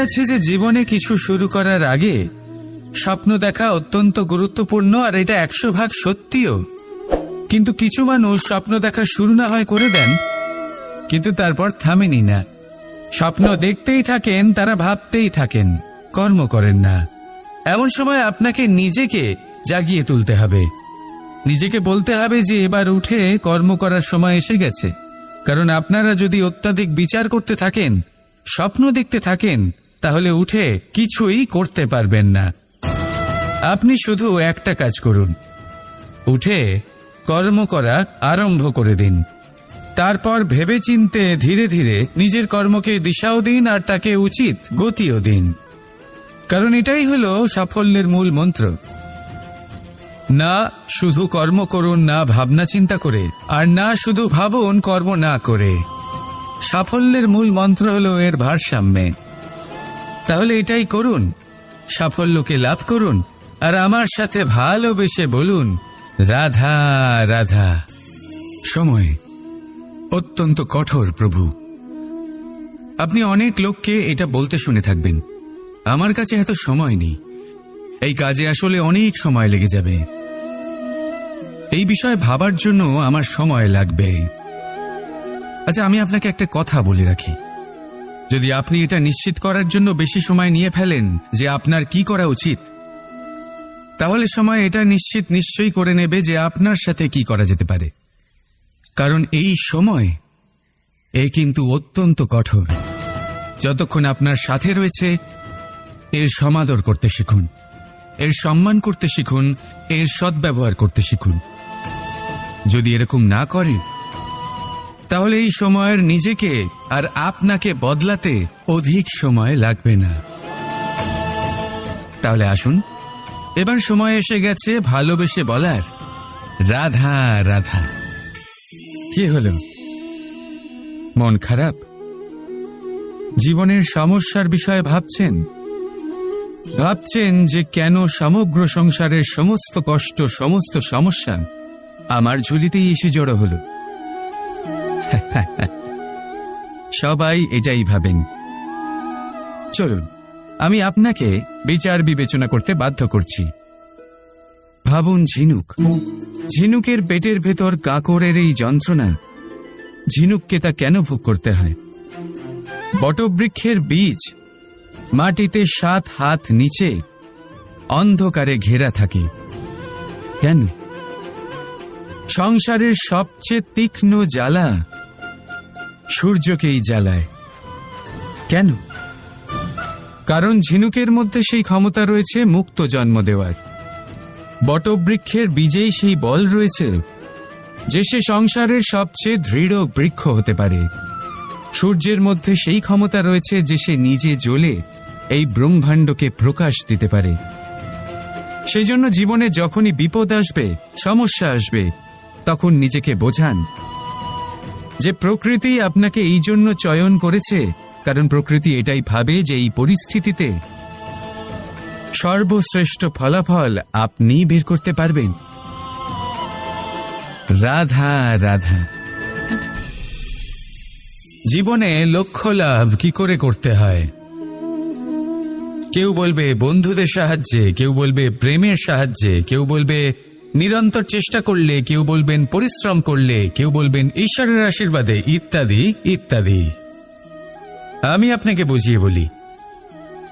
আছে যে জীবনে কিছু শুরু করার আগে স্বপ্ন দেখা অত্যন্ত গুরুত্বপূর্ণ, আর এটা 100% সত্যিও। কিন্তু কিছু মানুষ স্বপ্ন দেখা শুরু না হয় করে দেন, কিন্তু তারপর থামেনি না। স্বপ্ন দেখতেই থাকেন, তারা ভাবতেই থাকেন, কর্ম করেন না। এমন সময় আপনাকে নিজেকে জাগিয়ে তুলতে হবে। নিজেকে বলতে হবে যে এবার উঠে কর্ম করার সময় এসে গেছে। কারণ আপনারা যদি অত্যাধিক বিচার করতে থাকেন, স্বপ্ন দেখতে থাকেন, তাহলে উঠে কিছুই করতে পারবেন না। আপনি শুধু একটা কাজ করুন, উঠে কর্ম করা আরম্ভ করে দিন। তারপর ভেবেচিন্তে ধীরে ধীরে নিজের কর্মকে দিশাও দিন, আর তাকে উচিত গতিও দিন। কারণ এটাই হলো সাফল্যের মূল মন্ত্র। না শুধু কর্ম করুন না ভাবনা চিন্তা করে, আর না শুধু ভাবুন কর্ম না করে। সাফল্যের মূল মন্ত্র হলো এর ভারসাম্যে। তাহলে এটাই করুন, সাফল্যকে লাভ করুন, আর আমার সাথে ভালোবেসে বলুন রাধা রাধা। সময় অত্যন্ত কঠোর প্রভু। আপনি অনেক লোককে এটা বলতে শুনে থাকবেন, আমার কাছে এত সময় নেই, এই কাজে আসলে অনেক সময় লেগে যাবে, এই বিষয়ে ভাবার জন্য আমার সময় লাগবে। আচ্ছা, আমি আপনাকে একটা কথা বলে রাখি, যদি আপনি এটা নিশ্চিত করার জন্য বেশি সময় নিয়ে ফেলেন যে আপনার কি করা উচিত, তাহলে সময় এটা নিশ্চয়ই করে নেবে যে আপনার সাথে কি করা যেতে পারে। কারণ এই সময় কিন্তু অত্যন্ত কঠোর। যতক্ষণ আপনার সাথে রয়েছে এর সমাদর করতে শিখুন, এর সম্মান করতে শিখুন, এর সদ্ব্যবহার করতে শিখুন। যদি এরকম না করেন, তাহলে এই সময়ের নিজেকে আর আপনাকে বদলাতে অধিক সময় লাগবে না। তাহলে আসুন, এবার সময় এসে গেছে ভালোবেসে বলার রাধা রাধা। কি হলো, মন খারাপ? জীবনের সমস্যার বিষয়ে ভাবছেন যে কেন সমগ্র সংসারের সমস্ত কষ্ট, সমস্ত সমস্যা আমার ঝুলিতেই এসে জড়ো হলো? সবাই এটাই ভাবেন। চলুন, আমি আপনাকে বিচার বিবেচনা করতে বাধ্য করছি। ভাবুন ঝিনুকের পেটের ভেতর কাঁকড়ের এই যন্ত্রণা, ঝিনুককে তা কেন ভোগ করতে হয়? বটবৃক্ষের বীজ মাটিতে 7 হাত নিচে অন্ধকারে ঘেরা থাকে কেন? সংসারের সবচেয়ে তীক্ষ্ণ জ্বালা সূর্যকেই জ্বালায় কেন? কারণ ঝিনুকের মধ্যে সেই ক্ষমতা রয়েছে মুক্ত জন্ম দেওয়ার। বটবৃক্ষের বীজেই সেই বল রয়েছে যে সে সংসারের সবচেয়ে দৃঢ় বৃক্ষ হতে পারে। সূর্যের মধ্যে সেই ক্ষমতা রয়েছে যে সে নিজে জ্বলে এই ব্রহ্মাণ্ডকে প্রকাশ দিতে পারে। সেই জন্য জীবনে যখনই বিপদ আসবে, সমস্যা আসবে, তখন নিজেকে বোঝান যে প্রকৃতি আপনাকে এই জন্য চয়ন করেছে, কারণ প্রকৃতি এটাই ভাবে যে এই পরিস্থিতিতে সর্বশ্রেষ্ঠ ফলাফল আপনি বের করতে পারবেন। রাধা রাধা। জীবনে লক্ষ্য লাভ কি করে করতে হয়? কেউ বলবে বন্ধুদের সাহায্যে, কেউ বলবে প্রেমের সাহায্যে, কেউ বলবে নিরন্তর চেষ্টা করলে, কেউ বলবেন পরিশ্রম করলে, কেউ বলবেন ঈশ্বরের আশীর্বাদে, ইত্যাদি ইত্যাদি। আমি আপনাকে বুঝিয়ে বলি,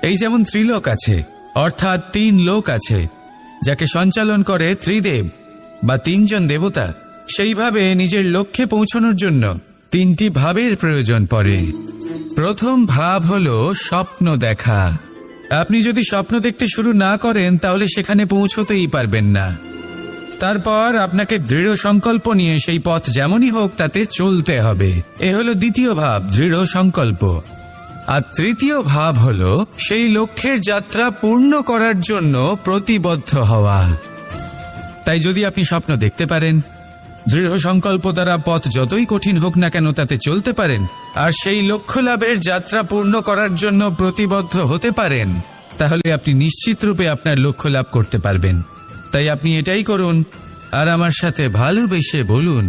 এই যেমন ত্রিলোক আছে, অর্থাৎ 3 লোক আছে, যাকে সঞ্চালন করে ত্রিদেব বা 3 জন দেবতা, সেইভাবে নিজের লক্ষ্যে পৌঁছানোর জন্য 3টি ভাবের প্রয়োজন পড়ে। প্রথম ভাব হলো স্বপ্ন দেখা। আপনি যদি স্বপ্ন দেখতে শুরু না করেন, তাহলে সেখানে পৌঁছতেই পারবেন না। তারপর আপনাকে দৃঢ় সংকল্প নিয়ে সেই পথ যেমনই হোক তাতে চলতে হবে। এ হলো দ্বিতীয় ভাব, দৃঢ় সংকল্প। আর তৃতীয় ভাব হলো সেই লক্ষ্যের যাত্রা পূর্ণ করার জন্য প্রতিবদ্ধ হওয়া। তাই যদি আপনি স্বপ্ন দেখতে পারেন, দৃঢ় সংকল্প দ্বারা পথ যতই কঠিন হোক না কেন তাতে চলতে পারেন, আর সেই লক্ষ্য লাভের যাত্রা পূর্ণ করার জন্য প্রতিবদ্ধ হতে পারেন, তাহলে আপনি নিশ্চিত রূপে আপনার লক্ষ্য লাভ করতে পারবেন। তাই আপনি এটাই করুন, আর আমার সাথে ভালোবেসে বলুন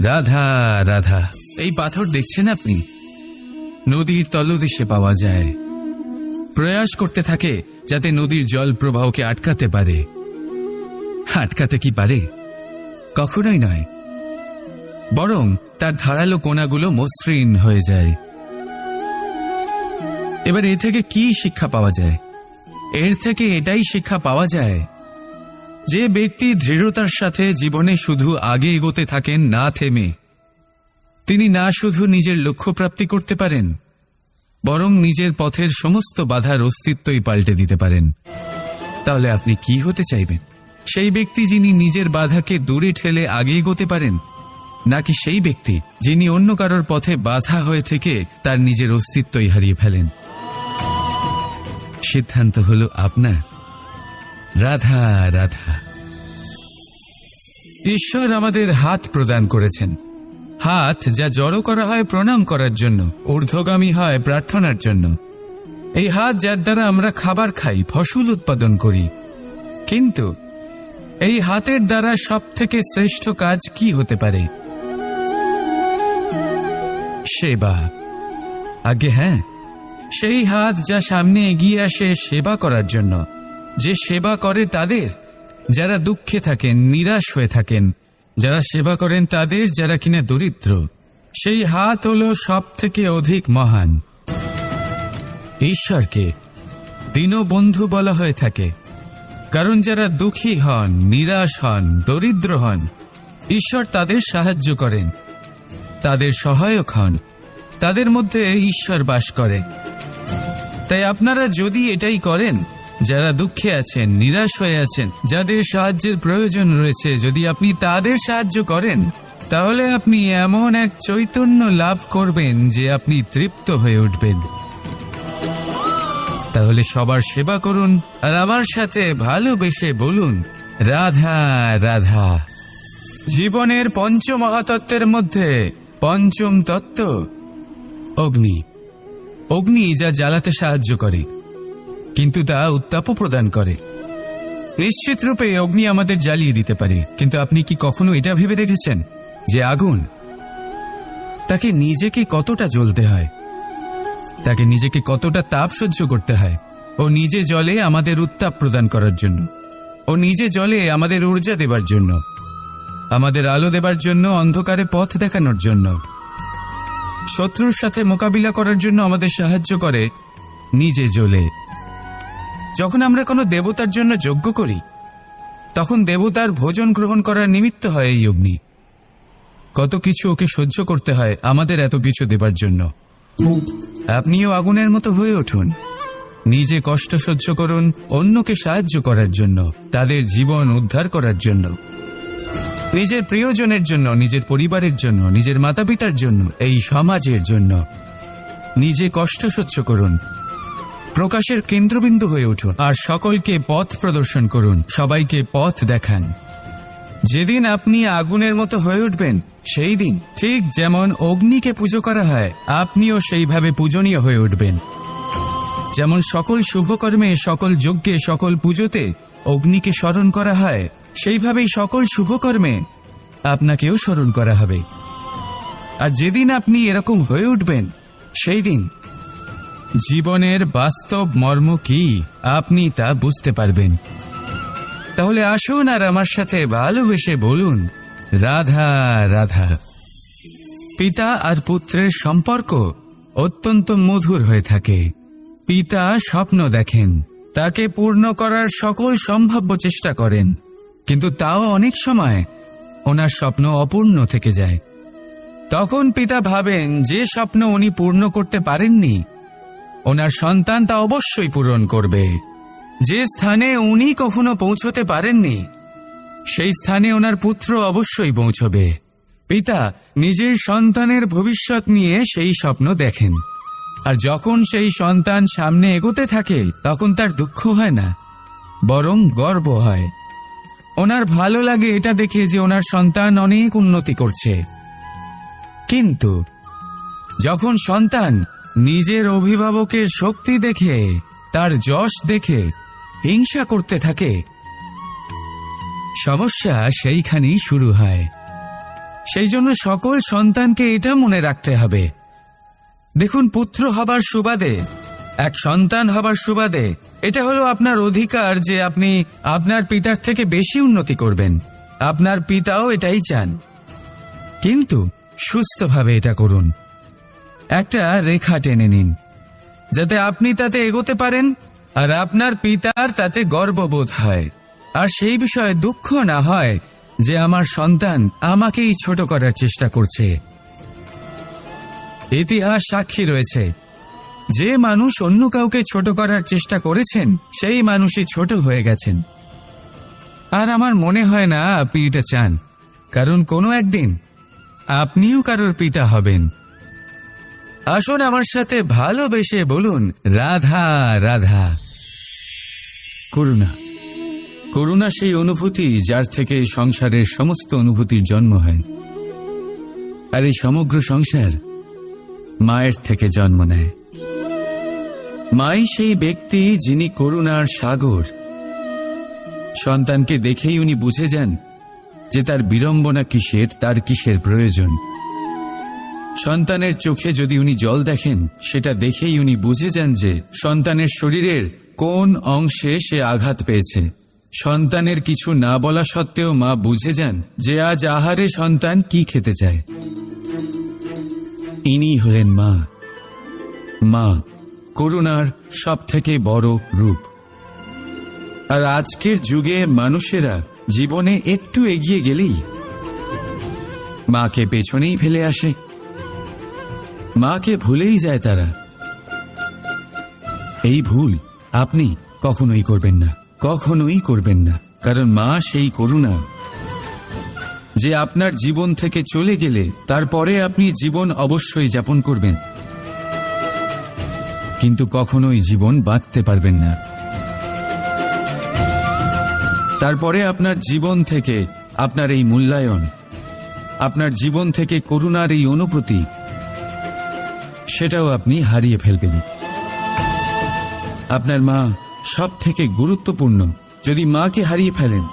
রাধা রাধা। এই পাথর দেখছেন আপনি, নদীর তলদেশে পাওয়া যায়। প্রয়াস করতে থাকে যাতে নদীর জল প্রবাহকে আটকাতে পারে। আটকাতে কি পারে? কখনোই নয়, বরং তার ধারালো কোণাগুলো মসৃণ হয়ে যায়। এবার এ থেকে কি শিক্ষা পাওয়া যায়? এর থেকে এটাই শিক্ষা পাওয়া যায় যে ব্যক্তি দৃঢ়তার সাথে জীবনে শুধু আগে এগোতে থাকেন না থেমে, তিনি না শুধু নিজের লক্ষ্য প্রাপ্তি করতে পারেন, বরং নিজের পথের সমস্ত বাধার অস্তিত্বই পাল্টে দিতে পারেন। তাহলে আপনি কি হতে চাইবেন? সেই ব্যক্তি যিনি নিজের বাধাকে দূরে ঠেলে আগে এগোতে পারেন, নাকি সেই ব্যক্তি যিনি অন্য কারোর পথে বাধা হয়ে থেকে তার নিজের অস্তিত্বই হারিয়ে ফেলেন? সিদ্ধান্ত হলো আপনার। রাধা রাধা। ঈশ্বর আমাদের হাত প্রদান করেছেন, হাত যা জড়ো করা হয় প্রণাম করার জন্য, ঊর্ধ্বগামী হয় প্রার্থনার জন্য। এই হাত যার দ্বারা আমরা খাবার খাই, ফসল উৎপাদন করি। কিন্তু এই হাতের দ্বারা সবথেকে শ্রেষ্ঠ কাজ কি হতে পারে? সেবা। আগে হ্যাঁ, সেই হাত যা সামনে এগিয়ে আসে সেবা করার জন্য, যে সেবা করে তাদের যারা দুঃখে থাকেন, নিরাশ হয়ে থাকেন, যারা সেবা করেন তাদের যারা কিনা দরিদ্র, সেই হাত হলো সব থেকে অধিক মহান। ঈশ্বরকে দীনবন্ধু বলা হয়ে থাকে, কারণ যারা দুঃখী হন, নিরাশ হন, দরিদ্র হন, ঈশ্বর তাদের সাহায্য করেন, তাদের সহায়ক হন, তাদের মধ্যে ঈশ্বর বাস করে। তাই আপনারা যদি এটাই করেন, যারা দুঃখে আছেন, নিরাশ হয়ে আছেন, যাদের সাহায্যের প্রয়োজন রয়েছে, যদি আপনি তাদের সাহায্য করেন, তাহলে আপনি এমন এক চৈতন্য লাভ করবেন যে আপনি তৃপ্ত হয়ে উঠবেন। তাহলে সবার সেবা করুন আর আমার সাথে ভালোবেসে বলুন, রাধা রাধা। জীবনের পঞ্চমহাতত্ত্বের মধ্যে পঞ্চম তত্ত্ব অগ্নি। অগ্নি যা জ্বালাতে সাহায্য করে, কিন্তু তা উত্তাপও প্রদান করে। নিশ্চিত রূপে অগ্নি আমাদের জ্বালিয়ে দিতে পারে, কিন্তু আপনি কি কখনো এটা ভেবে দেখেছেন যে আগুন, তাকে নিজেকে কতটা জ্বলতে হয়, তাকে নিজেকে কতটা তাপ সহ্য করতে হয়? ও নিজে জ্বলে আমাদের উত্তাপ প্রদান করার জন্য, ও নিজে জ্বলে আমাদের ঊর্জা দেবার জন্য, আমাদের আলো দেবার জন্য, অন্ধকারে পথ দেখানোর জন্য, শত্রুর সাথে মোকাবিলা করার জন্য আমাদের সাহায্য করে, নিজে জ্বলে। যখন আমরা কোনো দেবতার জন্য যজ্ঞ করি, তখন দেবতার ভোজন গ্রহণ করার নিমিত্ত হয় এই অগ্নি। কত কিছু ওকে সহ্য করতে হয় আমাদের এত কিছু দেবার জন্য। আপনিও আগুনের মতো হয়ে উঠুন, নিজে কষ্ট সহ্য করুন অন্যকে সাহায্য করার জন্য, তাদের জীবন উদ্ধার করার জন্য, নিজের প্রিয়জনের জন্য, নিজের পরিবারের জন্য, নিজের মাতা পিতার জন্য, এই সমাজের জন্য। নিজে কষ্ট সহ্য করুন, প্রকাশের কেন্দ্রবিন্দু হয়ে উঠুন আর সকলকে পথ প্রদর্শন করুন, সবাইকে পথ দেখান। যেদিন আপনি আগুনের মতো হয়ে উঠবেন, সেই দিন ঠিক যেমন অগ্নিকে পুজো করা হয়, আপনিও সেইভাবে পূজনীয় হয়ে উঠবেন। যেমন সকল শুভকর্মে, সকল যজ্ঞে, সকল পুজোতে অগ্নিকে স্মরণ করা হয়, সেইভাবেই সকল শুভকর্মে আপনাকেও স্মরণ করা হবে। আর যেদিন আপনি এরকম হয়ে উঠবেন, সেই দিন জীবনের বাস্তব মর্ম কি আপনি তা বুঝতে পারবেন। তাহলে আসুন আর আমার সাথে ভালোবেসে বলুন, রাধা রাধা। পিতা আর পুত্রের সম্পর্ক অত্যন্ত মধুর হয়ে থাকে। পিতা স্বপ্ন দেখেন, তাকে পূর্ণ করার সকল সম্ভাব্য চেষ্টা করেন, কিন্তু তাও অনেক সময় ওনার স্বপ্ন অপূর্ণ থেকে যায়। তখন পিতা ভাবেন যে স্বপ্ন উনি পূর্ণ করতে পারেননি, ওনার সন্তান তা অবশ্যই পূরণ করবে। যে স্থানে উনি কখনো পৌঁছতে পারেননি, সেই স্থানে ওনার পুত্র অবশ্যই পৌঁছবে। পিতা নিজের সন্তানের ভবিষ্যৎ নিয়ে সেই স্বপ্ন দেখেন, আর যখন সেই সন্তান সামনে এগোতে থাকে, তখন তার দুঃখ হয় না, বরং গর্ব হয়। ওনার ভালো লাগে এটা দেখে যে ওনার সন্তান অনেক উন্নতি করছে। কিন্তু যখন সন্তান নিজের অভিভাবকের শক্তি দেখে, তার যশ দেখে হিংসা করতে থাকে, সমস্যা সেইখানেই শুরু হয়। সেই জন্য সকল সন্তানকে এটা মনে রাখতে হবে, দেখুন, পুত্র হবার সুবাদে এক সন্তান হবার সুবাদে এটা হলো আপনার অধিকার যে আপনি আপনার পিতার থেকে বেশি উন্নতি করবেন। আপনার পিতাও এটাই চান, কিন্তু সুস্থভাবে এটা করুন। একটা রেখা টেনে নিন যাতে আপনি তাতে এগোতে পারেন আর আপনার পিতার তাতে গর্ববোধ হয়, আর সেই বিষয়ে দুঃখ না হয় যে আমার সন্তান আমাকেই ছোট করার চেষ্টা করছে। ইতিহাস সাক্ষী রয়েছে, যে মানুষ অন্য কাউকে ছোট করার চেষ্টা করেছেন সেই মানুষই ছোট হয়ে গেছেন। আর আমার মনে হয় না আপনি এটা চান, কারণ কোনো একদিন আপনিও কারোর পিতা হবেন। আসুন আমার সাথে ভালোবেসে বলুন, রাধা রাধা। করুণা, করুণা সেই অনুভূতি যার থেকে সংসারের সমস্ত অনুভূতির জন্ম হয়। আর এই সমগ্র সংসার মায়ের থেকে জন্ম নেয়। মাই সেই ব্যক্তি যিনি করুণার সাগর। সন্তানকে দেখেই উনি বুঝে যান যে তার বিড়ম্বনা কিসের, তার কিসের প্রয়োজন। সন্তানের চোখে যদি উনি জল দেখেন, সেটা দেখেই উনি বুঝে যান যে সন্তানের শরীরের কোন অংশে সে আঘাত পেয়েছে। সন্তানের কিছু না বলা সত্ত্বেও মা বুঝে যান যে আজ আহারে সন্তান কি খেতে চায়। ইনি হলেন মা। মা করুণার সব থেকে বড় রূপ। আর আজকের যুগে মানুষেরা জীবনে একটু এগিয়ে গেলেই মাকে পেছনেই ফেলে আসে, মাকে ভুলেই যায় তারা। এই ভুল আপনি কখনোই করবেন না, কখনোই করবেন না। কারণ মা সেই করুণা যে আপনার জীবন থেকে চলে গেলে তারপরে আপনি জীবন অবশ্যই যাপন করবেন, কিন্তু কখনোই জীবন বাঁচতে পারবেন না। তারপরে আপনার জীবন থেকে আপনার এই মূল্যায়ন, আপনার জীবন থেকে করুণার এই অনুভূতি, সেটাও আপনি হারিয়ে ফেলবেন। আপনার মা সব থেকে গুরুত্বপূর্ণ। যদি মাকে হারিয়ে ফেলেন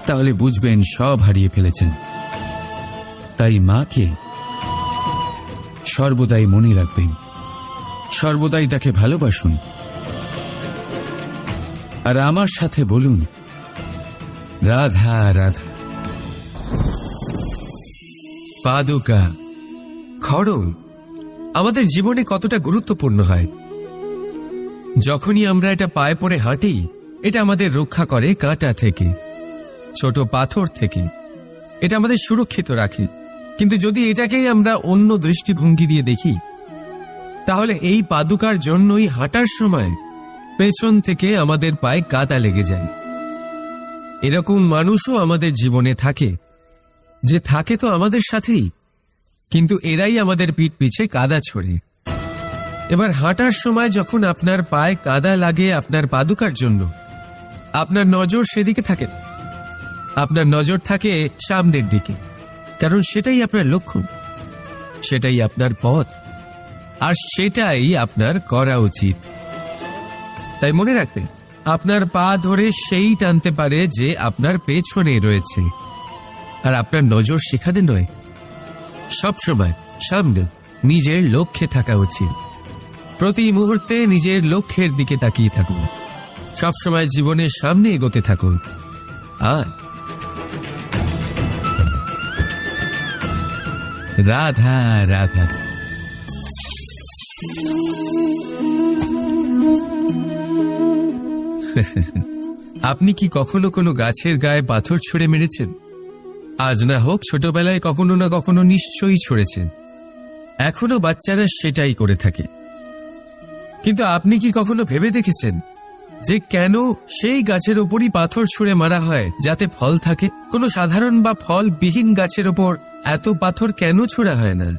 তাহলে বুঝবেন সব হারিয়ে ফেলেছেন। তাই মাকে সর্বদাই মনে রাখবেন, সর্বদাই তাকে ভালোবাসুন। আর আমার সাথে বলুন, রাধা রাধা। পাদুকা, খড়ম আমাদের জীবনে কতটা গুরুত্বপূর্ণ হয়। যখনই আমরা এটা পায়ে পড়ে হাঁটি, এটা আমাদের রক্ষা করে কাঁটা থেকে, ছোট পাথর থেকে। এটা আমাদের সুরক্ষিত রাখে। কিন্তু যদি এটাকেই আমরা অন্য দৃষ্টিভঙ্গি দিয়ে দেখি, তাহলে এই পাদুকার জন্যই হাঁটার সময় পেছন থেকে আমাদের পায়ে কাদা লেগে যায়। এরকম মানুষও আমাদের জীবনে থাকে, যে থাকে তো আমাদের সাথেই, কিন্তু এরাই আমাদের পিঠ পিছে কাদা ছোড়ে। এবার হাঁটার সময় যখন আপনার পায়ে কাদা লাগে আপনার পাদুকার জন্য, আপনার নজর সেদিকে থাকে না। আপনার নজর থাকে সামনের দিকে, কারণ সেটাই আপনার লক্ষ্য, সেটাই আপনার পথ, আর সেটাই আপনার করা উচিত। তাই মনে রাখবেন, আপনার পা ধরে সেই টানতে পারে যে আপনার পেছনে রয়েছে, আর আপনার নজর সেখানে নয়। সবসময় সামনে নিজের লক্ষ্যে থাকা উচিত। প্রতি মুহূর্তে নিজের লক্ষ্যের দিকে তাকিয়ে থাকুন। সবসময় জীবনের সামনে এগোতে থাকুন। আর রাধা রাধা। আপনি কি কখনো কোনো গাছের গায়ে পাথর ছুঁড়ে মেরেছেন? আজ না হোক, ছোটবেলায় কখনো না কখনো নিশ্চয়ই ছুঁড়েছেন। এখনো বাচ্চারা সেটাই করে থাকে। কিন্তু আপনি কি কখনো ভেবে দেখেছেন যে কেন সেই গাছের ওপরই পাথর ছুঁড়ে মারা হয় যাতে ফল থাকে? কোনো সাধারণ বা ফলবিহীন গাছের ওপর এত পাথর কেন ছোড়া হয় না?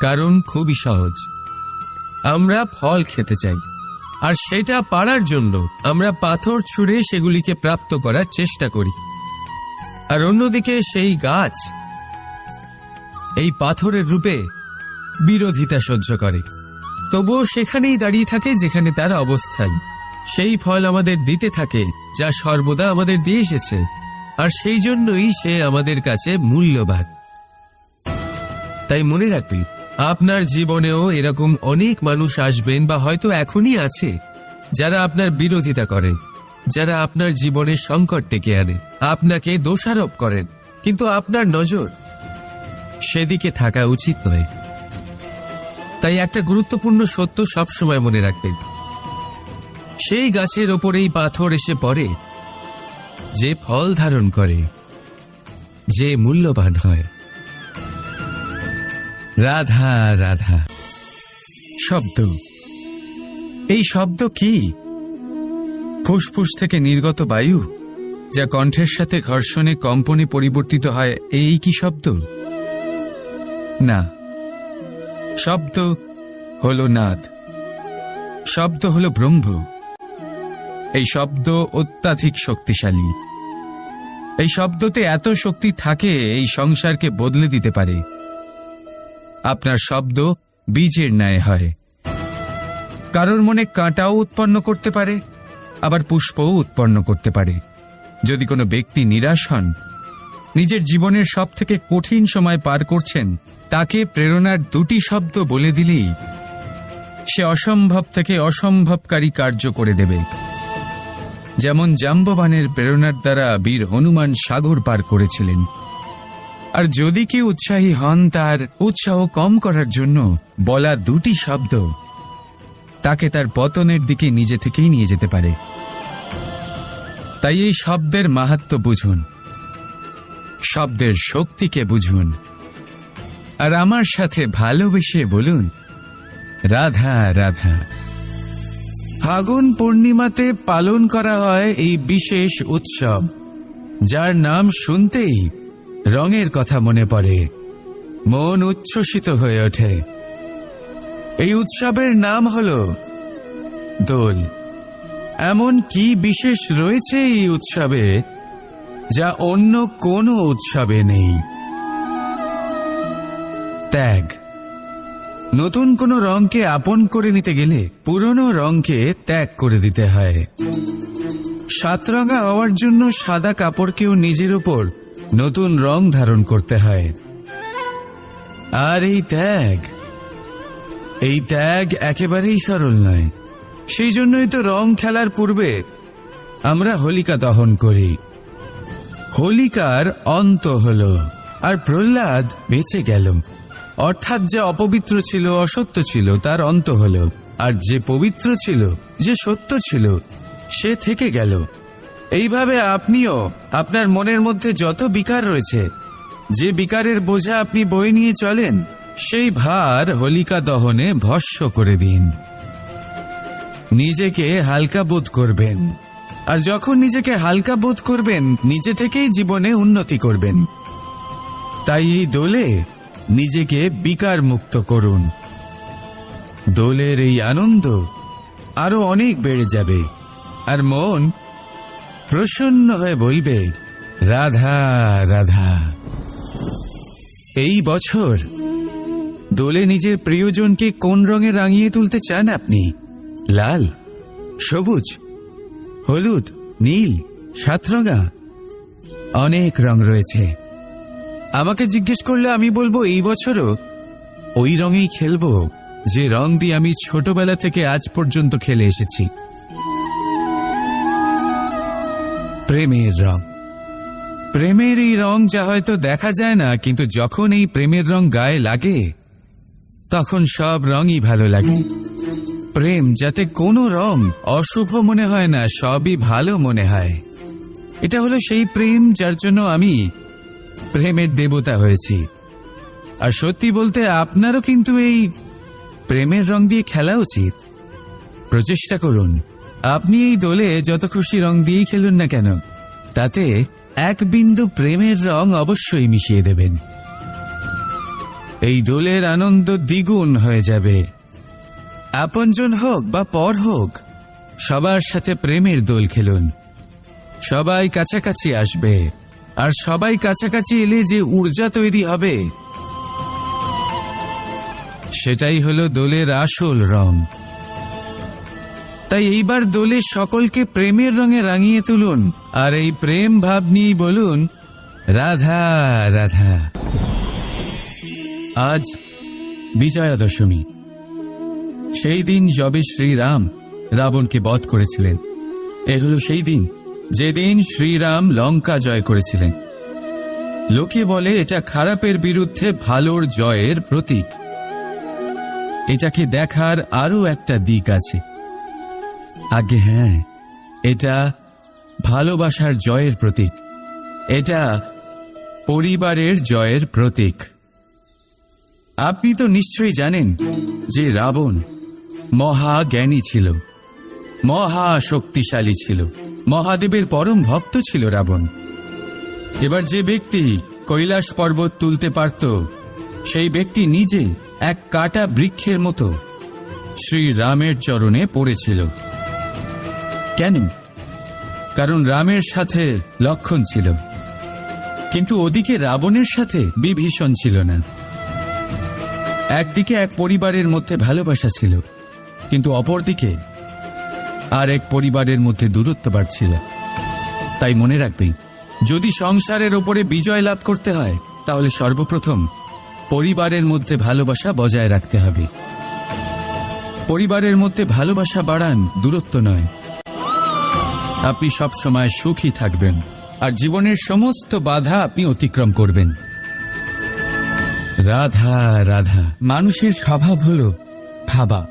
কারণ খুবই সহজ, আমরা ফল খেতে চাই, আর সেটা পারার জন্য আমরা পাথর ছুঁড়ে সেগুলিকে প্রাপ্ত করার চেষ্টা করি। আর অন্যদিকে সেই গাছ এই পাথরের রূপে বিরোধিতা সহ্য করে, তবুও সেখানেই দাঁড়িয়ে থাকে যেখানে তার অবস্থান। সেই ফল আমাদের দিতে থাকে যা সর্বদা আমাদের দিয়ে এসেছে, আর সেই জন্যই সে আমাদের কাছে মূল্যবান। তাই মনে রাখবি, আপনার জীবনেও এরকম অনেক মানুষ আসবেন বা হয়তো এখনই আছে, যারা আপনার বিরোধিতা করেন, যারা আপনার জীবনে সংকট ডেকে আনে, আপনাকে দোষারোপ করেন, কিন্তু আপনার নজর সেদিকে থাকা উচিত নয়। তাই একটা গুরুত্বপূর্ণ সত্য সবসময় মনে রাখবেন, সেই গাছের ওপরেই পাথর এসে পড়ে যে ফল ধারণ করে, যে মূল্যবান হয়। রাধা রাধা। শব্দ, এই শব্দ কি? ফুসফুস থেকে নির্গত বায়ু যা কণ্ঠের সাথে ঘর্ষণে কম্পনে পরিবর্তিত হয়, এই কি শব্দ? না, শব্দ হলো নাদ, শব্দ হলো ব্রহ্ম। এই শব্দ অত্যাধিক শক্তিশালী। এই শব্দতে এত শক্তি থাকে এই সংসারকে বদলে দিতে পারে। আপনার শব্দ বীজের ন্যায় হয়, কারোর মনে কাঁটাও উৎপন্ন করতে পারে, আবার পুষ্পও উৎপন্ন করতে পারে। যদি কোনো ব্যক্তি নিরাশ হন, নিজের জীবনের সব থেকে কঠিন সময় পার করছেন, তাকে প্রেরণার দুটি শব্দ বলে দিলেই সে অসম্ভব থেকে অসম্ভবকারী কার্য করে দেবে। যেমন জাম্ববানের প্রেরণার দ্বারা বীর হনুমান সাগর পার করেছিলেন। আর যদি কেউ উৎসাহী হন, তার উৎসাহ কম করার জন্য বলা দুটি শব্দ তাকে তার পতনের দিকে নিজে থেকেই নিয়ে যেতে পারে। তাই এই শব্দের মাহাত্ম্য বুঝুন, শব্দের শক্তিকে বুঝুন, আর আমার সাথে ভালোবেসে বলুন রাধা রাধা। ফাগুন পূর্ণিমাতে পালন করা হয় এই বিশেষ উৎসব, যার নাম শুনতেই রঙের কথা মনে পড়ে, মন উচ্ছ্বসিত হয়ে ওঠে। এই উৎসবের নাম হল দোল। এমন কি বিশেষ রয়েছে এই উৎসবে যা অন্য কোনো উৎসবে নেই? ত্যাগ। নতুন কোনো রঙকে আপন করে নিতে গেলে পুরনো রঙকে ত্যাগ করে দিতে হয়। সাতরঙা হওয়ার জন্য সাদা কাপড়কেও নিজের উপর নতুন রং ধারণ করতে হয়। আর এই ত্যাগ একেবারেই সরল নয়। সেই জন্যই তো রং খেলার পূর্বে আমরা হোলিকা দহন করি। হোলিকার অন্ত হল, আর প্রহ্লাদ বেঁচে গেল। অর্থাৎ যে অপবিত্র ছিল, অসত্য ছিল, তার অন্ত হল, আর যে পবিত্র ছিল, যে সত্য ছিল, সে থেকে গেল। এইভাবে আপনিও আপনার মনের মধ্যে যত বিকার রয়েছে, যে বিকারের বোঝা আপনি বয়ে নিয়ে চলেন, সেই ভার হোলিকা দহনে ভস্ম করে দিন। নিজেকে হালকা বোধ করবেন, আর যখন নিজেকে হালকা বোধ করবেন, নিজে থেকেই জীবনে উন্নতি করবেন। তাই এই দোলে নিজেকে বিকার মুক্ত করুন। দোলের এই আনন্দ আরো অনেক বেড়ে যাবে, আর মন প্রসন্ন হয়ে বলবে রাধা রাধা। এই বছর দোলে নিজের প্রিয়জনকে কোন রঙে রাঙিয়ে তুলতে চান আপনি? লাল, সবুজ, হলুদ, নীল, সাতরঙা, অনেক রং রয়েছে। আমাকে জিজ্ঞেস করলে আমি বলবো এই বছরও ওই রঙেই খেলবো যে রং দিয়ে আমি ছোটবেলা থেকে আজ পর্যন্ত খেলে এসেছি, প্রেমের রং। প্রেমের এই রং যা হয়তো দেখা যায় না, কিন্তু যখন এই প্রেমের রং গায়ে লাগে তখন সব রঙই ভালো লাগে। প্রেম যাতে কোনো রং অশুভ মনে হয় না, সবই ভালো মনে হয়। এটা হলো সেই প্রেম যার জন্য আমি প্রেমের দেবতা হয়েছি। আর সত্যি বলতে আপনারও কিন্তু এই প্রেমের রং দিয়ে খেলা উচিত। প্রচেষ্টা করুন, আপনি এই দোলে যত খুশি রং দিয়েই খেলুন না কেন, তাতে এক বিন্দু প্রেমের রং অবশ্যই মিশিয়ে দেবেন। এই দোলের আনন্দ দ্বিগুণ হয়ে যাবে। আপনজন হোক বা পর হোক, সবার সাথে প্রেমের দোল খেলুন। সবাই কাছাকাছি আসবে, আর সবাই কাছাকাছি এলে যে ঊর্জা তৈরি হবে, সেটাই হলো দোলের আসল রং। তাই এইবার দোলে সকলকে প্রেমের রঙে রাঙিয়ে তুলুন, আর এই প্রেম ভাব নিয়েই বলুন রাধা রাধা। আজ বিজয়া দশমী। সেই দিন যবে শ্রীরাম রাবণকে বধ করেছিলেন। এ হলো সেই দিন যেদিন শ্রীরাম লঙ্কা জয় করেছিলেন। লোকে বলে এটা খারাপের বিরুদ্ধে ভালোর জয়ের প্রতীক। এটাকে দেখার আরো একটা দিক আছে। আগে হ্যাঁ, এটা ভালোবাসার জয়ের প্রতীক। এটা পরিবারের জয়ের প্রতীক। আপনি তো নিশ্চয়ই জানেন যে রাবণ মহাজ্ঞানী ছিল, মহা শক্তিশালী ছিল, মহাদেবের পরম ভক্ত ছিল রাবণ। এবার যে ব্যক্তি কৈলাস পর্বত তুলতে পারত, সেই ব্যক্তি নিজে এক কাটা বৃক্ষের মতো শ্রীরামের চরণে পড়েছিল। কেন? কারণ রামের সাথে লক্ষণ ছিল, কিন্তু ওদিকে রাবণের সাথে বিভীষণ ছিল না। একদিকে এক পরিবারের মধ্যে ভালোবাসা ছিল, কিন্তু অপরদিকে আর এক পরিবারের মধ্যে দূরত্ব বাড়ছিল। তাই মনে রাখবেন, যদি সংসারের ওপরে বিজয় লাভ করতে হয়, তাহলে সর্বপ্রথম পরিবারের মধ্যে ভালোবাসা বজায় রাখতে হবে। পরিবারের মধ্যে ভালোবাসা বাড়ান, দূরত্ব নয়। আপনি সব সময় সুখী থাকবেন, আর জীবনের সমস্ত বাধা আপনি অতিক্রম করবেন। রাধা রাধা। মানুষের স্বভাব হলো ভাবা,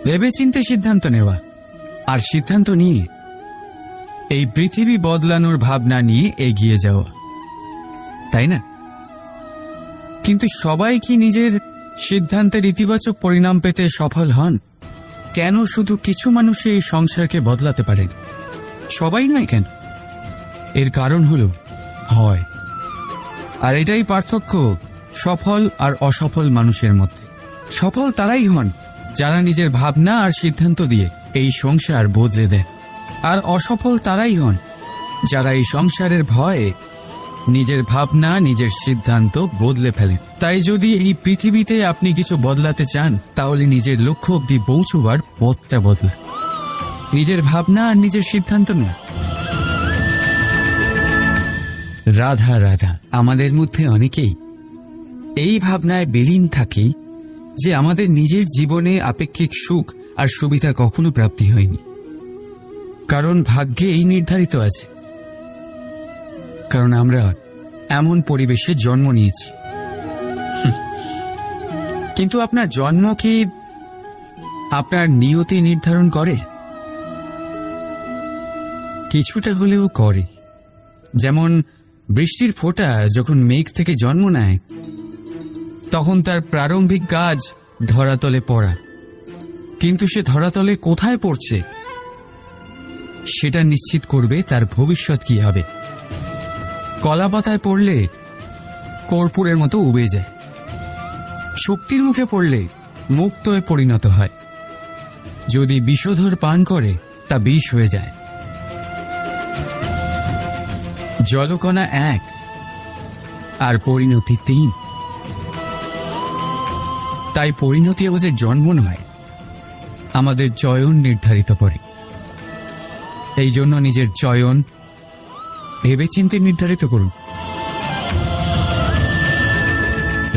ভেবেচিন্তে সিদ্ধান্ত নেওয়া, আর সিদ্ধান্ত নিয়ে এই পৃথিবী বদলানোর ভাবনা নিয়ে এগিয়ে যাওয়া, তাই না? কিন্তু সবাই কি নিজের সিদ্ধান্তের ইতিবাচক পরিণাম পেতে সফল হন? কেন শুধু কিছু মানুষ এই সংসারকে বদলাতে পারেন, সবাই নয় কেন? এর কারণ হলো হয়। আর এটাই পার্থক্য সফল আর অসফল মানুষের মধ্যে। সফল তারাই হন যারা নিজের ভাবনা আর সিদ্ধান্ত দিয়ে এই সংসার বদলে দেয়, আর অসফল তারাই হন যারা এই সংসারের ভয়ে নিজের ভাবনা, নিজের সিদ্ধান্ত বদলে ফেলেন। তাই যদি এই পৃথিবীতে আপনি কিছু বদলাতে চান, তাহলে নিজের লক্ষ্য অবধি পৌঁছবার পথটা বদলান, নিজের ভাবনা আর নিজের সিদ্ধান্ত নয়। রাধা রাধা। আমাদের মধ্যে অনেকেই এই ভাবনায় বিলীন থাকি যে আমাদের নিজের জীবনে আপেক্ষিক সুখ আর সুবিধা কখনো প্রাপ্তি হয়নি, কারণ ভাগ্যে এই নির্ধারিত আছে, কারণ আমরা এমন পরিবেশে জন্ম নিয়েছি। কিন্তু আপনার জন্ম কি আপনার নিয়তি নির্ধারণ করে? কিছুটা হলেও করে। যেমন বৃষ্টির ফোঁটা যখন মেঘ থেকে জন্ম নেয়, তখন তার প্রারম্ভিক কাজ ধরাতলে পড়া, কিন্তু সে ধরাতলে কোথায় পড়ছে সেটা নিশ্চিত করবে তার ভবিষ্যৎ কি হবে। কলা পাতায় পড়লে কর্পূরের মতো উবে যায়, শক্তির মুখে পড়লে মুক্তয়ে পরিণত হয়, যদি বিষধর পান করে তা বিষ হয়ে যায়। জলকণা এক আর পরিণতি তিন। তাই পরিণতি আমাদের জন্ম নয়, আমাদের চয়ন নির্ধারিত করে। এই জন্য নিজের চয়ন ভেবেচিন্তে নির্ধারিত করুন।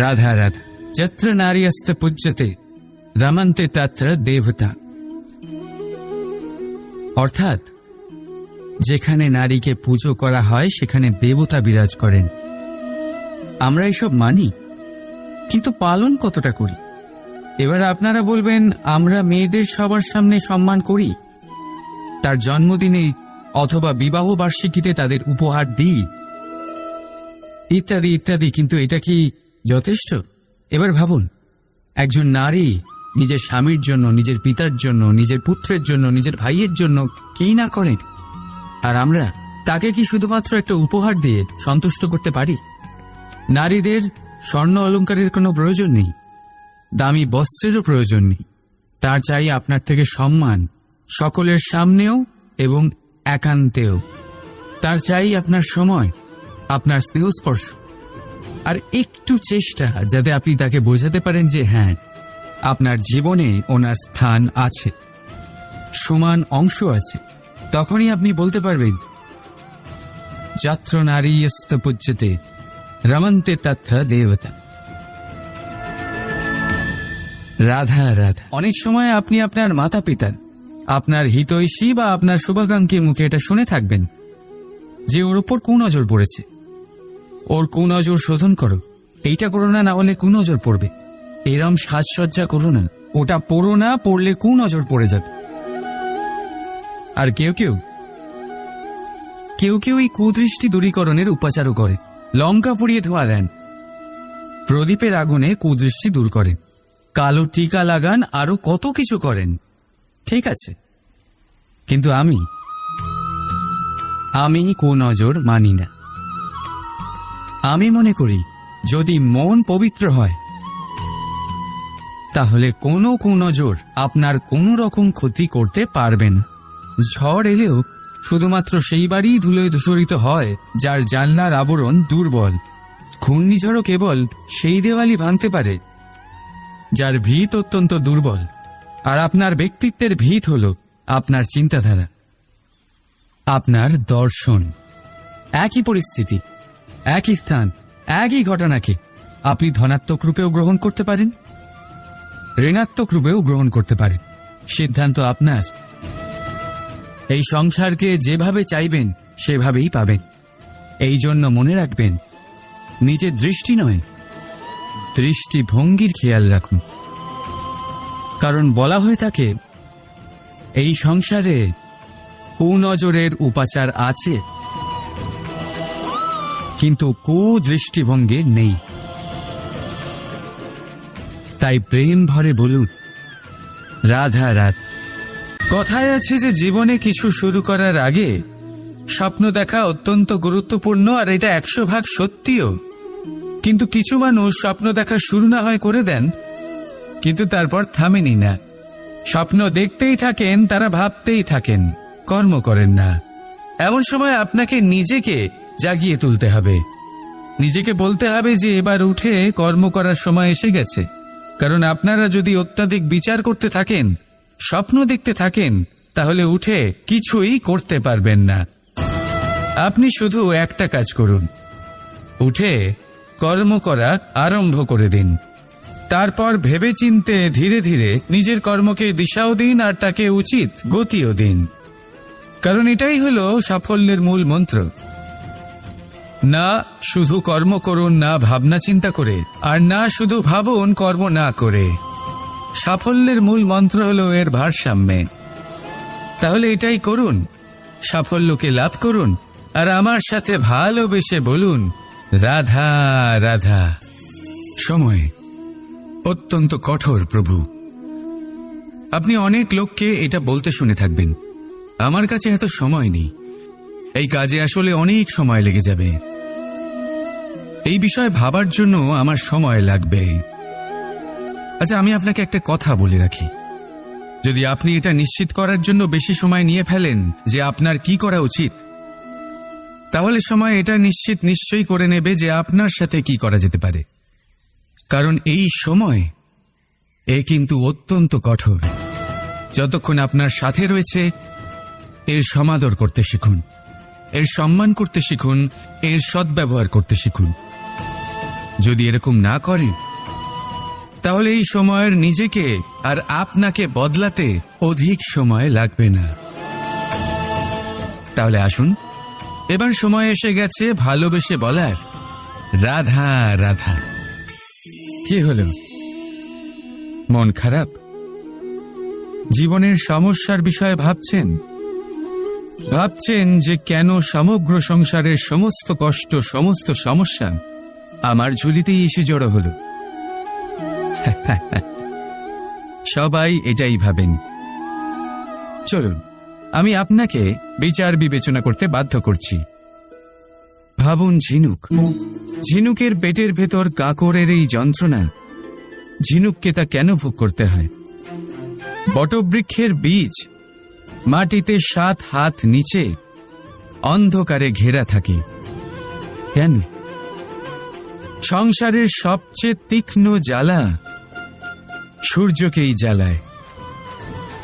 রাধা রাধা। যত্র নারীস্ত পূজ্যতে রমন্তে তত্র দেবতা। অর্থাৎ যেখানে নারীকে পুজো করা হয় সেখানে দেবতা বিরাজ করেন। আমরা এসব মানি, কিন্তু পালন কতটা করি? এবার আপনারা বলবেন, আমরা মেয়েদের সবার সামনে সম্মান করি, তার জন্মদিনে অথবা বিবাহ বার্ষিকীতে তাদের উপহার দিই, ইত্যাদি ইত্যাদি, কিন্তু এটা কি যথেষ্ট? এবার ভাবুন, একজন নারী নিজের স্বামীর জন্য, নিজের পিতার জন্য, নিজের পুত্রের জন্য, নিজের ভাইয়ের জন্য কি না করেন, আর আমরা তাকে কি শুধুমাত্র একটা উপহার দিয়ে সন্তুষ্ট করতে পারি? নারীদের স্বর্ণ অলংকারের কোনো প্রয়োজন নেই, দামি বস্ত্রেরও প্রয়োজন নেই। তার চাই আপনার থেকে সম্মান, সকলের সামনেও এবং একান্তেও। তার চাই আপনার সময়, আপনার স্নেহস্পর্শ, আর একটু চেষ্টা, যাতে আপনি তাকে বোঝাতে পারেন যে হ্যাঁ, আপনার জীবনে ওনার স্থান আছে, সমান অংশ আছে। তখনই আপনি বলতে পারবেন, যত্র নারীস্ত পূজ্যতে রমন্তে তত্র দেবতা। রাধা রাধা। অনেক সময় আপনি আপনার মাতা পিতার, আপনার হিতৈষী বা আপনার শুভাকাঙ্ক্ষীর মুখে এটা শুনে থাকবেন যে ওর উপর কুনজর পড়েছে, ওর কুনজর শোধন করো, এইটা করো না, না হলে কুনজর পড়বে, এরম সাজসজ্জা করো না, ওটা পড়ো না, পড়লে কুনজর পড়ে যাবে। আর কেউ কেউ এই কুদৃষ্টি দূরীকরণের উপাচারও করে। লঙ্কা পুড়িয়ে ধোঁয়া দেন, প্রদীপের আগুনে কুদৃষ্টি দূর করেন, কালো টিকা লাগান, আরো কত কিছু করেন। ঠিক আছে, কিন্তু আমি কুনজর মানি না। আমি মনে করি যদি মন পবিত্র হয় তাহলে কোনো কুনজর আপনার কোনো রকম ক্ষতি করতে পারবে না। ঝড় এলেও শুধুমাত্র সেই বাড়ি ধুলোয় ধূসরিত হয় যার জানলার আবরণ দুর্বল। ঘূর্ণিঝড়ও কেবল সেই দেওয়ালই ভাঙতে পারে যার ভিত অত্যন্ত দুর্বল। আর আপনার ব্যক্তিত্বের ভিত হল আপনার চিন্তাধারা, আপনার দর্শন। একই পরিস্থিতি, একই স্থান, একই ঘটনাকে আপনি ধনাত্মক রূপেও গ্রহণ করতে পারেন, ঋণাত্মক রূপেও গ্রহণ করতে পারেন। সিদ্ধান্ত আপনার। এই সংসারকে যেভাবে চাইবেন সেভাবেই পাবেন। এই জন্য মনে রাখবেন, নিজের দৃষ্টি নয়, দৃষ্টিভঙ্গির খেয়াল রাখুন। কারণ বলা হয়ে থাকে এই সংসারে কুনজরের উপাচার আছে, কিন্তু কুদৃষ্টিভঙ্গির নেই। তাই প্রেম ভরে বলুন রাধা রাধা। কথায় আছে যে জীবনে কিছু শুরু করার আগে স্বপ্ন দেখা অত্যন্ত গুরুত্বপূর্ণ, আর এটা 100% সত্যিও। কিন্তু কিছু মানুষ স্বপ্ন দেখা শুরু না হয় করে দেন, কিন্তু তারপর থামেনি না। স্বপ্ন দেখতেই থাকেন, তারা ভাবতেই থাকেন, কর্ম করেন না। এমন সময় আপনাকে নিজেকে জাগিয়ে তুলতে হবে, নিজেকে বলতে হবে যে এবার উঠে কর্ম করার সময় এসে গেছে। কারণ আপনারা যদি অত্যাধিক বিচার করতে থাকেন, স্বপ্ন দেখতে থাকেন, তাহলে উঠে কিছুই করতে পারবেন না। আপনি শুধু একটা কাজ করুন, উঠে কর্ম করা আরম্ভ করে দিন। তারপর ভেবেচিন্তে ধীরে ধীরে নিজের কর্মকে দিশাও দিন, আর তাকে উচিত গতিও দিন। কারণ এটাই হলো সাফল্যের মূল মন্ত্র। না শুধু কর্ম করুন না ভাবনা চিন্তা করে, আর না শুধু ভাবুন কর্ম না করে। সাফল্যের মূল মন্ত্র হলো এর ভারসাম্যে। তাহলে এটাই করুন, সাফল্যকে লাভ করুন, আর আমার সাথে ভালোবেসে বলুন রাধা রাধা। সময় অত্যন্ত কঠোর প্রভু। আপনি অনেক লোককে এটা বলতে শুনে থাকবেন, আমার কাছে এত সময় নেই, এই কাজে আসলে অনেক সময় লেগে যাবে, এই বিষয়ে ভাবার জন্য আমার সময় লাগবে। আচ্ছা, আমি আপনাকে একটা কথা বলে রাখি, যদি আপনি এটা নিশ্চিত করার জন্য বেশি সময় নিয়ে ফেলেন যে আপনার কি করা উচিত, তাহলে সময় এটা নিশ্চয়ই করে নেবে যে আপনার সাথে কি করা যেতে পারে। কারণ এই সময় কিন্তু অত্যন্ত কঠোর। যতক্ষণ আপনার সাথে রয়েছে এর সমাদর করতে শিখুন, এর সম্মান করতে শিখুন, এর সদ্ব্যবহার করতে শিখুন। যদি এরকম না করেন তাহলে এই সময়ের নিজেকে আর আপনাকে বদলাতে অধিক সময় লাগবে না। তাহলে আসুন, এবার সময় এসে গেছে ভালোবেসে বলার রাধা রাধা। কি হলো, মন খারাপ? জীবনের সমস্যার বিষয়ে ভাবছেন যে কেন সমগ্র সংসারের সমস্ত কষ্ট, সমস্ত সমস্যা আমার ঝুলিতেই এসে জড়ো হলো। সবাই এটাই ভাবেন। চলুন, আমি আপনাকে বিচার বিবেচনা করতে বাধ্য করছি। ভাবুন ঝিনুকের পেটের ভেতর কাঁকড়ের এই যন্ত্রণা, ঝিনুককে তা কেন ভোগ করতে হয়? বটবৃক্ষের বীজ মাটিতে 7 হাত নিচে অন্ধকারে ঘেরা থাকে কেন? সংসারের সবচেয়ে তীক্ষ্ণ জ্বালা সূর্যকেই জ্বালায়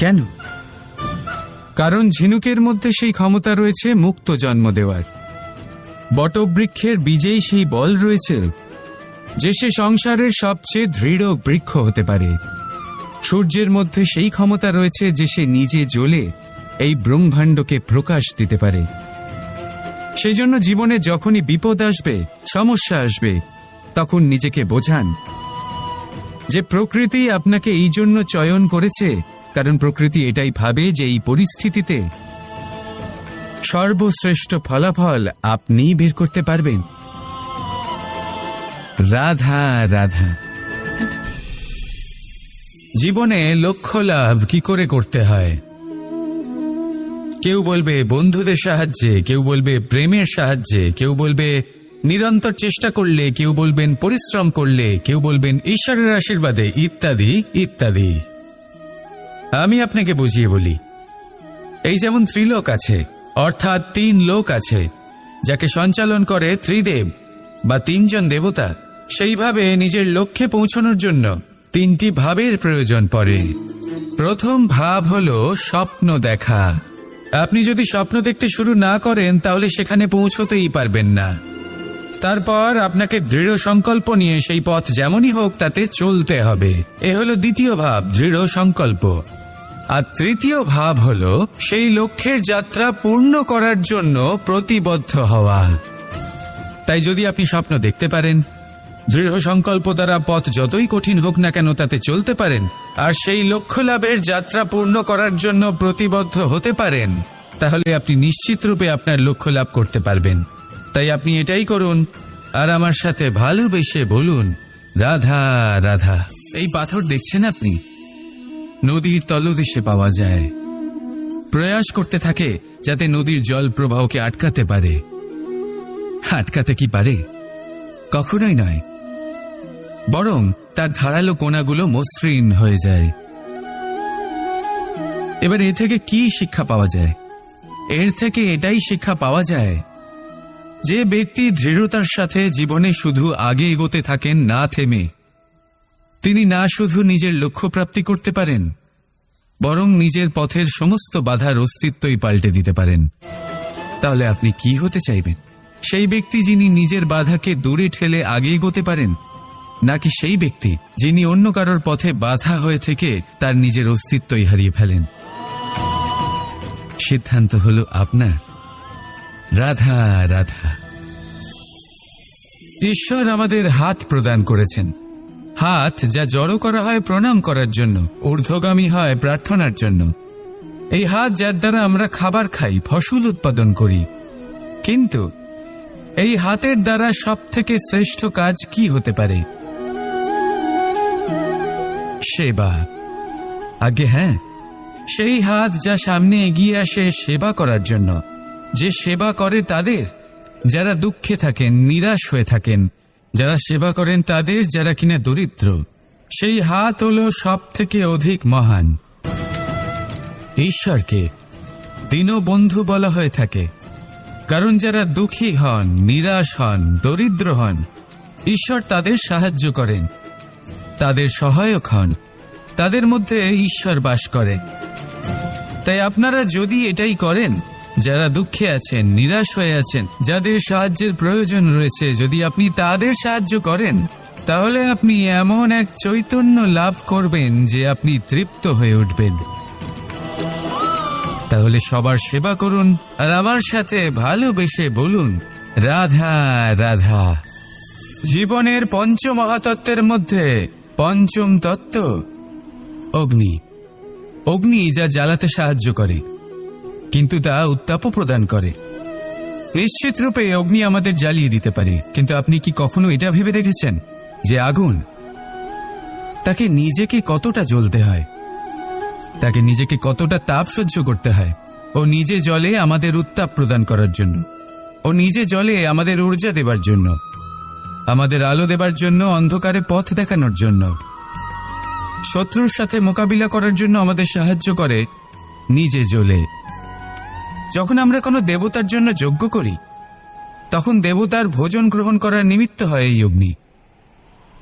কেন? কারণ ঝিনুকের মধ্যে সেই ক্ষমতা রয়েছে মুক্ত জন্ম দেওয়ার। বটবৃক্ষের বীজেই সেই বল রয়েছে যে সে সংসারের সবচেয়ে দৃঢ় বৃক্ষ হতে পারে। সূর্যের মধ্যে সেই ক্ষমতা রয়েছে যে সে নিজে জ্বলে এই ব্রহ্মাণ্ডকে প্রকাশ দিতে পারে। সেই জন্য জীবনে যখনই বিপদ আসবে, সমস্যা আসবে, তখন নিজেকে বোঝান যে প্রকৃতি আপনাকে এই জন্য চয়ন করেছে, কারণ প্রকৃতি এটাই ভাবে যে এই পরিস্থিতিতে সর্বশ্রেষ্ঠ ফলাফল আপনিই বের করতে পারবেন। রাধা রাধা। জীবনে লক্ষ্য লাভ কি করে করতে হয়? কেউ বলবে বন্ধুদের সাহায্যে, কেউ বলবে প্রেমের সাহায্যে, কেউ বলবে নিরন্তর চেষ্টা করলে, কেউ বলবেন পরিশ্রম করলে, কেউ বলবেন ঈশ্বরের আশীর্বাদে, ইত্যাদি ইত্যাদি। আমি আপনাকে বুঝিয়ে বলি, এই যেমন ত্রিলোক আছে, অর্থাৎ 3 লোক আছে, যাকে সঞ্চালন করে ত্রিদেব বা 3 জন দেবতা, সেইভাবে নিজের লক্ষ্যে পৌঁছানোর জন্য 3টি ভাবের প্রয়োজন পড়ে। প্রথম ভাব হলো স্বপ্ন দেখা। আপনি যদি স্বপ্ন দেখতে শুরু না করেন তাহলে সেখানে পৌঁছতেই পারবেন না। তারপর আপনাকে দৃঢ় সংকল্প নিয়ে সেই পথ যেমনই হোক তাতে চলতে হবে। এ হলো দ্বিতীয় ভাব, দৃঢ় সংকল্প। আর তৃতীয় ভাব হলো সেই লক্ষ্যের যাত্রা পূর্ণ করার জন্য প্রতিবদ্ধ হওয়া। তাই যদি আপনি স্বপ্ন দেখতে পারেন, দৃঢ় সংকল্প দ্বারা পথ যতই কঠিন হোক না কেন তাতে চলতে পারেন, আর সেই লক্ষ্য লাভের যাত্রা পূর্ণ করার জন্য প্রতিবদ্ধ হতে পারেন, তাহলে আপনি নিশ্চিত রূপে আপনার লক্ষ্য লাভ করতে পারবেন। তাই আপনি এটাই করুন আর আমার সাথে ভালোবেসে বলুন, রাধা রাধা। এই পাথর দেখছেন আপনি, নদীর তলদেশে পাওয়া যায়। প্রয়াস করতে থাকে যাতে নদীর জল প্রবাহকে আটকাতে পারে। আটকাতে কি পারে? কখনোই নয়, বরং তার ধারালো কোণাগুলো মসৃণ হয়ে যায়। এবার এ থেকে কি শিক্ষা পাওয়া যায়? এর থেকে এটাই শিক্ষা পাওয়া যায় যে ব্যক্তি দৃঢ়তার সাথে জীবনে শুধু আগে এগোতে থাকেন না থেমে, তিনি না শুধু নিজের লক্ষ্য প্রাপ্তি করতে পারেন, বরং নিজের পথের সমস্ত বাধার অস্তিত্বই পাল্টে দিতে পারেন। তাহলে আপনি কি হতে চাইবেন? সেই ব্যক্তি যিনি নিজের বাধাকে দূরে ঠেলে আগে এগোতে পারেন, নাকি সেই ব্যক্তি যিনি অন্য কারোর পথে বাধা হয়ে থেকে তার নিজের অস্তিত্বই হারিয়ে ফেলেন? সিদ্ধান্ত হলো আপনার। রাধা রাধা। ঈশ্বর আমাদের হাত প্রদান করেছেন, হাত যা জড়ো করা হয় প্রণাম করার জন্য, ঊর্ধ্বগামী হয় প্রার্থনার জন্য। এই হাত যার দ্বারা আমরা খাবার খাই, ফসল উৎপাদন করি। কিন্তু এই হাতের দ্বারা সবথেকে শ্রেষ্ঠ কাজ কি হতে পারে? সেবা। আগে হ্যাঁ, সেই হাত যা সামনে এগিয়ে আসে সেবা করার জন্য, যে সেবা করে তাদের যারা দুঃখে থাকেন, নিরাশ হয়ে থাকেন, যারা সেবা করেন তাদের যারা কিনা দরিদ্র, সেই হাত হলো সব থেকে অধিক মহান। ঈশ্বরকে দীনবন্ধু বলা হয়ে থাকে, কারণ যারা দুঃখী হন, নিরাশ হন, দরিদ্র হন, ঈশ্বর তাদের সাহায্য করেন, তাদের সহায়ক হন, তাদের মধ্যে ঈশ্বর বাস করে। তাই আপনারা যদি এটাই করেন, যারা দুঃখে আছেন, নিরাশ হয়ে আছেন, যাদের সাহায্যের প্রয়োজন রয়েছে, যদি আপনি তাদের সাহায্য করেন, তাহলে আপনি এমন এক চৈতন্য লাভ করবেন যে আপনি তৃপ্ত হয়ে উঠবেন। তাহলে সবার সেবা করুন আর আমার সাথে ভালোবেসে বলুন, রাধা রাধা। জীবনের পঞ্চমহাতত্ত্বের মধ্যে পঞ্চম তত্ত্ব অগ্নি। অগ্নি যা জ্বালাতে সাহায্য করে, কিন্তু তা উত্তাপও প্রদান করে। নিশ্চিত রূপে অগ্নি আমাদের জ্বালিয়ে দিতে পারে, কিন্তু আপনি কি কখনো এটা ভেবে দেখেছেন যে আগুন, তাকে নিজেকে কতটা জ্বলতে হয়, তাকে নিজেকে কতটা তাপ সহ্য করতে হয়? ও নিজে জ্বলে আমাদের উত্তাপ প্রদান করার জন্য, ও নিজে জ্বলে আমাদের ঊর্জা দেবার জন্য, আমাদের আলো দেবার জন্য, অন্ধকারে পথ দেখানোর জন্য, শত্রুর সাথে মোকাবিলা করার জন্য আমাদের সাহায্য করে নিজে জ্বলে। যখন আমরা কোনো দেবতার জন্য যজ্ঞ করি, তখন দেবতার ভোজন গ্রহণ করার নিমিত্ত হয় এই অগ্নি।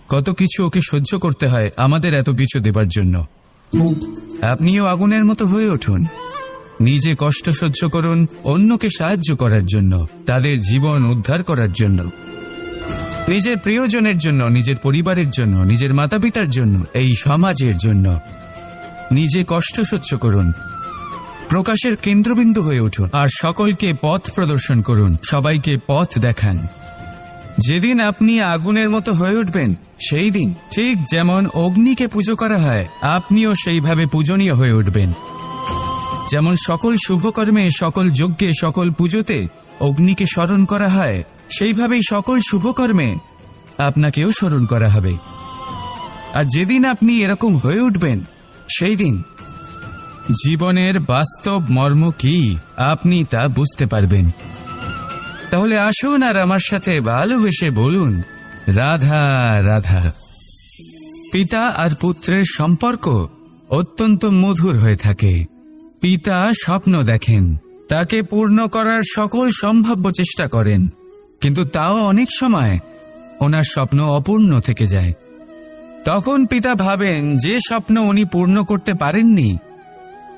কত কিছু ওকে সহ্য করতে হয় আমাদের এত কিছু দেবার জন্য। আপনিও আগুনের মতো হয়ে উঠুন, নিজে কষ্ট সহ্য করুন অন্যকে সাহায্য করার জন্য, তাদের জীবন উদ্ধার করার জন্য, নিজের প্রিয়জনের জন্য, নিজের পরিবারের জন্য, নিজের মাতা পিতার জন্য, এই সমাজের জন্য। নিজে কষ্ট সহ্য করুন, প্রকাশের কেন্দ্রবিন্দু হয়ে উঠুন, আর সকলকে পথ প্রদর্শন করুন, সবাইকে পথ দেখান। যেদিন আপনি আগুনের মতো হয়ে উঠবেন, সেই দিন ঠিক যেমন অগ্নিকে পুজো করা হয়, আপনিও সেইভাবে পূজনীয় হয়ে উঠবেন। যেমন সকল শুভকর্মে, সকল যজ্ঞে, সকল পুজোতে অগ্নিকে স্মরণ করা হয়, সেইভাবেই সকল শুভকর্মে আপনাকেও স্মরণ করা হবে। আর যেদিন আপনি এরকম হয়ে উঠবেন, সেই দিন জীবনের বাস্তব মর্ম কি আপনি তা বুঝতে পারবেন। তাহলে আসুন আর আমার সাথে ভালোবেসে বলুন, রাধা রাধা। পিতা আর পুত্রের সম্পর্ক অত্যন্ত মধুর হয়ে থাকে। পিতা স্বপ্ন দেখেন, তাকে পূর্ণ করার সকল সম্ভাব্য চেষ্টা করেন, কিন্তু তাও অনেক সময় ওনার স্বপ্ন অপূর্ণ থেকে যায়। তখন পিতা ভাবেন যে স্বপ্ন উনি পূর্ণ করতে পারেননি,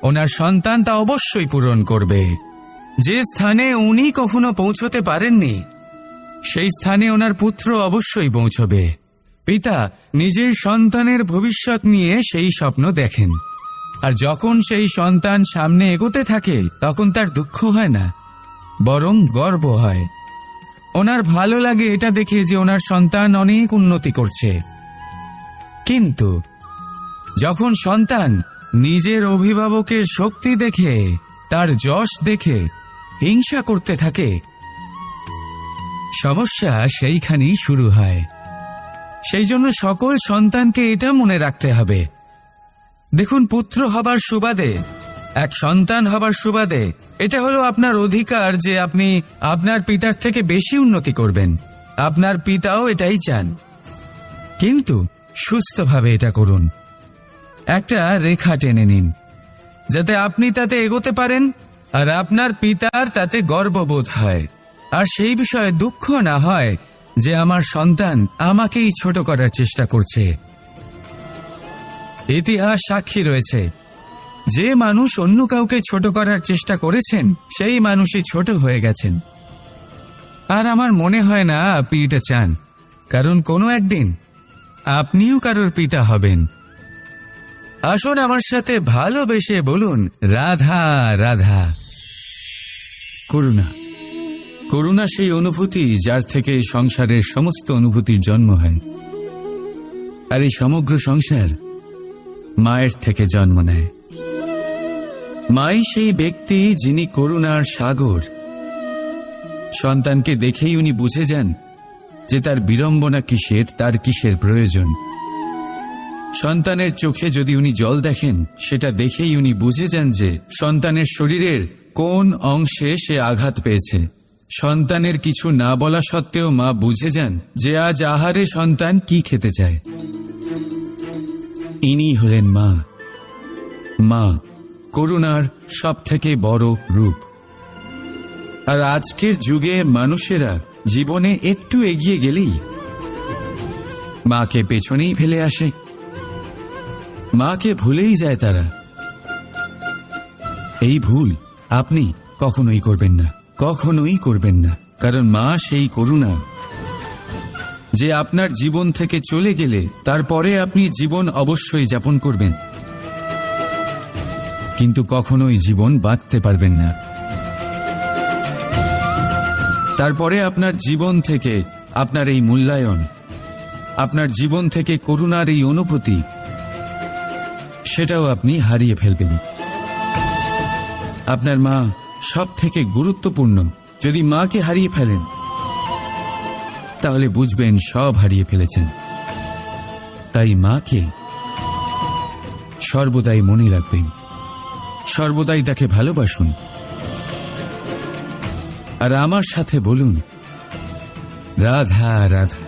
ওনার সন্তান তা অবশ্যই পূরণ করবে। যে স্থানে উনি কখনো পৌঁছতে পারেননি, সেই স্থানে ওনার পুত্র অবশ্যই পৌঁছবে। পিতা নিজের সন্তানের ভবিষ্যৎ নিয়ে সেই স্বপ্ন দেখেন, আর যখন সেই সন্তান সামনে এগোতে থাকে, তখন তার দুঃখ হয় না, বরং গর্ব হয়। ওনার ভালো লাগে এটা দেখে যে ওনার সন্তান অনেক উন্নতি করছে। কিন্তু যখন সন্তান নিজের অভিভাবকের শক্তি দেখে, তার যশ দেখে হিংসা করতে থাকে, সমস্যা সেইখানেই শুরু হয়। সেই জন্য সকল সন্তানকে এটা মনে রাখতে হবে, দেখুন, পুত্র হবার সুবাদে, এক সন্তান হবার সুবাদে এটা হলো আপনার অধিকার যে আপনি আপনার পিতার থেকে বেশি উন্নতি করবেন। আপনার পিতাও এটাই চান, কিন্তু সুস্থভাবে এটা করুন। একটা রেখা টেনে নিন, যাতে আপনি তাতে এগোতে পারেন আর আপনার পিতার তাতে গর্ববোধ হয়, আর সেই বিষয়ে দুঃখ না হয় যে আমার সন্তান আমাকেই ছোট করার চেষ্টা করছে। ইতিহাস সাক্ষী রয়েছে, যে মানুষ অন্য কাউকে ছোট করার চেষ্টা করেছেন, সেই মানুষই ছোট হয়ে গেছেন। আর আমার মনে হয় না আপনি এটা চান, কারণ কোনো একদিন আপনিও কারোর পিতা হবেন। আসুন আমার সাথে ভালোবেসে বলুন, রাধা রাধা। করুণা, করুণা সেই অনুভূতি যার থেকে সংসারের সমস্ত অনুভূতির জন্ম হয়। আর এই সমগ্র সংসার মায়ের থেকে জন্ম নেয়। মাই সেই ব্যক্তি যিনি করুণার সাগর। সন্তানকে দেখেই উনি বুঝে যান যে তার বিড়ম্বনা কিসের, তার কিসের প্রয়োজন। সন্তানের চোখে যদি উনি জল দেখেন, সেটা দেখেই উনি বুঝে যান যে সন্তানের শরীরের কোন অংশে সে আঘাত পেয়েছে। সন্তানের কিছু না বলা সত্ত্বেও মা বুঝে যান যে আজ আহারে সন্তান কি খেতে চায়। ইনি হলেন মা। মা করুণার সব থেকে বড় রূপ। আর আজকের যুগে মানুষেরা জীবনে একটু এগিয়ে গেলেই মাকে পেছনেই ফেলে আসে, মাকে ভুলেই যায় তারা। এই ভুল আপনি কখনোই করবেন না, কখনোই করবেন না। কারণ মা সেই করুণা যে আপনার জীবন থেকে চলে গেলে তারপরে আপনি জীবন অবশ্যই যাপন করবেন, কিন্তু কখনোই জীবন বাঁচতে পারবেন না। তারপরে আপনার জীবন থেকে আপনার এই মূল্যায়ন, আপনার জীবন থেকে করুণার এই অনুভূতি, সেটাও আপনি হারিয়ে ফেলবেন। আপনার মা সব থেকে গুরুত্বপূর্ণ। যদি মাকে হারিয়ে ফেলেন, তাহলে বুঝবেন সব হারিয়ে ফেলেছেন। তাই মাকে সর্বদাই মনে রাখবেন, সর্বদাই তাকে ভালোবাসুন। আর আমার সাথে বলুন, রাধা রাধা।